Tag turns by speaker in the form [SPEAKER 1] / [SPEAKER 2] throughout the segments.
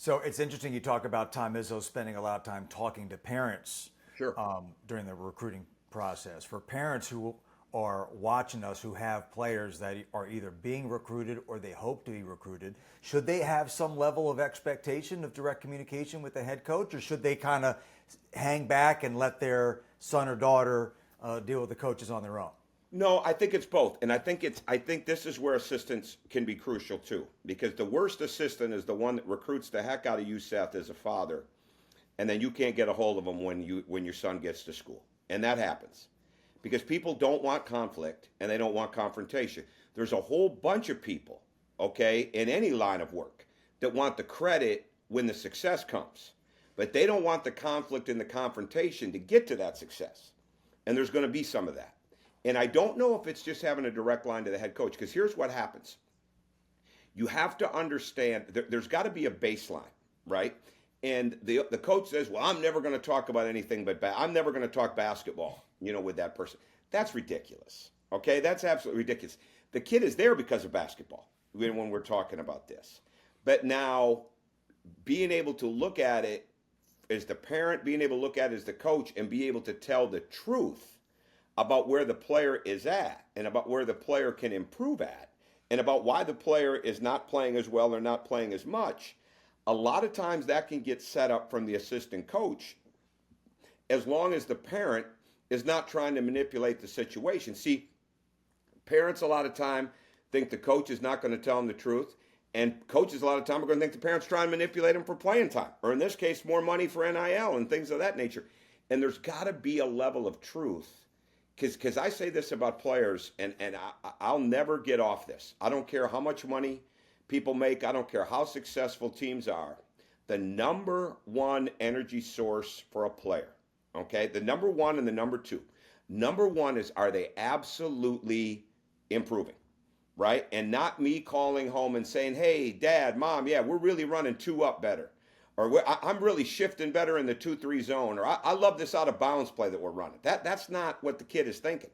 [SPEAKER 1] So it's interesting you talk about Tom Izzo spending a lot of time talking to parents
[SPEAKER 2] Sure.
[SPEAKER 1] during the recruiting process. For parents who are watching us who have players that are either being recruited or they hope to be recruited, should they have some level of expectation of direct communication with the head coach, or should they kind of hang back and let their son or daughter deal with the coaches on their own?
[SPEAKER 2] No, I think it's both, and I think this is where assistants can be crucial too, because the worst assistant is the one that recruits the heck out of you, Seth, as a father, and then you can't get a hold of them when your son gets to school, and that happens because people don't want conflict and they don't want confrontation. There's a whole bunch of people, okay, in any line of work that want the credit when the success comes, but they don't want the conflict and the confrontation to get to that success, and there's going to be some of that. And I don't know if it's just having a direct line to the head coach, because here's what happens. You have to understand there's got to be a baseline, right? And the coach says, well, I'm never going to talk about anything but I'm never going to talk basketball, with that person. That's ridiculous. Okay, that's absolutely ridiculous. The kid is there because of basketball when we're talking about this. But now being able to look at it as the parent, being able to look at it as the coach, and be able to tell the truth about where the player is at and about where the player can improve at and about why the player is not playing as well or not playing as much, a lot of times that can get set up from the assistant coach as long as the parent is not trying to manipulate the situation. See, parents a lot of time think the coach is not going to tell them the truth, and coaches a lot of time are going to think the parents trying to manipulate them for playing time, or in this case, more money for NIL and things of that nature. And there's got to be a level of truth. Because I say this about players, and I'll never get off this. I don't care how much money people make. I don't care how successful teams are. The number one energy source for a player, okay? The number one and the number two. Number one is, are they absolutely improving, right? And not me calling home and saying, hey, Dad, Mom, yeah, we're really running two up better. Or I'm really shifting better in the 2-3 zone, or I love this out of bounds play that we're running. That's not what the kid is thinking.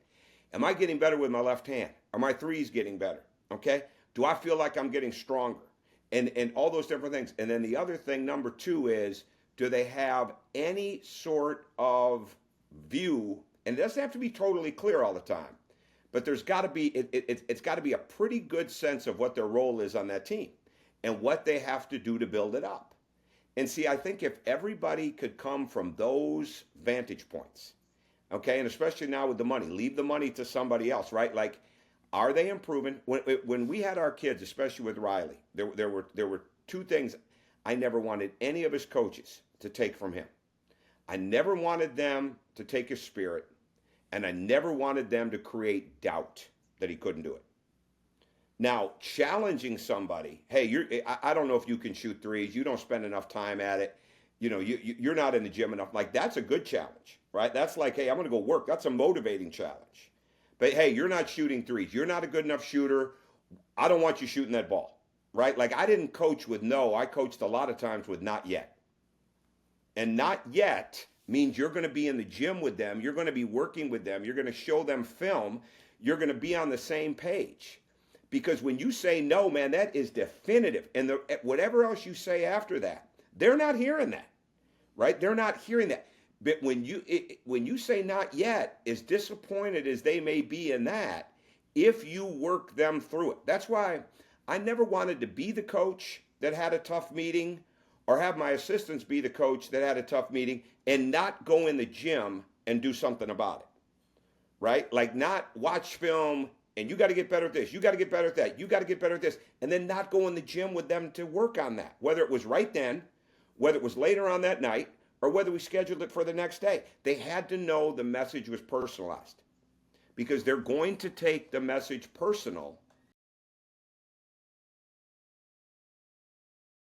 [SPEAKER 2] Am I getting better with my left hand? Are my threes getting better? Okay. Do I feel like I'm getting stronger? And all those different things. And then the other thing, number two, is, do they have any sort of view? And it doesn't have to be totally clear all the time, but there's got to be it's got to be a pretty good sense of what their role is on that team and what they have to do to build it up. And see, I think if everybody could come from those vantage points, okay, and especially now with the money, leave the money to somebody else, right? Like, are they improving? When we had our kids, especially with Riley, there were two things I never wanted any of his coaches to take from him. I never wanted them to take his spirit, and I never wanted them to create doubt that he couldn't do it. Now, challenging somebody, hey, I don't know if you can shoot threes. You don't spend enough time at it. You're not in the gym enough. Like, that's a good challenge, right? That's like, hey, I'm going to go work. That's a motivating challenge. But, hey, you're not shooting threes. You're not a good enough shooter. I don't want you shooting that ball, right? Like, I didn't coach with no. I coached a lot of times with not yet. And not yet means you're going to be in the gym with them. You're going to be working with them. You're going to show them film. You're going to be on the same page. Because when you say no, man, that is definitive. And whatever else you say after that, they're not hearing that, right? They're not hearing that. But when you say not yet, as disappointed as they may be in that, if you work them through it. That's why I never wanted to be the coach that had a tough meeting, or have my assistants be the coach that had a tough meeting and not go in the gym and do something about it, right? Like, not watch film and you got to get better at this. You got to get better at that. You got to get better at this. And then not go in the gym with them to work on that, whether it was right then, whether it was later on that night, or whether we scheduled it for the next day. They had to know the message was personalized, because they're going to take the message personal